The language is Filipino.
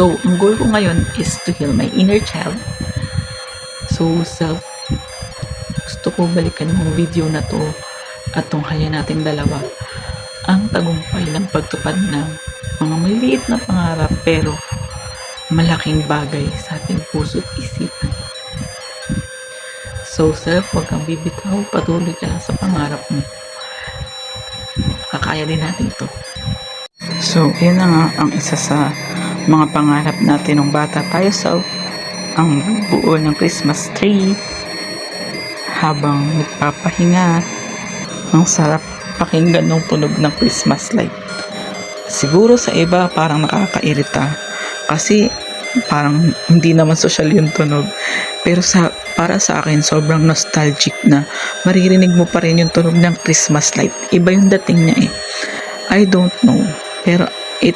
So, ang goal ko ngayon is to heal my inner child. So, gusto ko balikan yung video na to at tunghayan natin dalawa ang tagumpay ng pagtupad ng mga maliit na pangarap pero malaking bagay sa ating puso't isipan. So, huwag kang bibitaw, patuloy ka lang sa pangarap mo. Kakaya din natin to. So, yun na nga ang isa sa mga pangarap natin nung bata tayo, ang buo ng Christmas tree habang nagpapahinga. Ang sarap pakinggan ng tunog ng Christmas light. Siguro sa iba parang nakakairita kasi parang hindi naman social yung tunog, pero para sa akin sobrang nostalgic na maririnig mo pa rin yung tunog ng Christmas light. Iba yung dating niya I don't know, pero I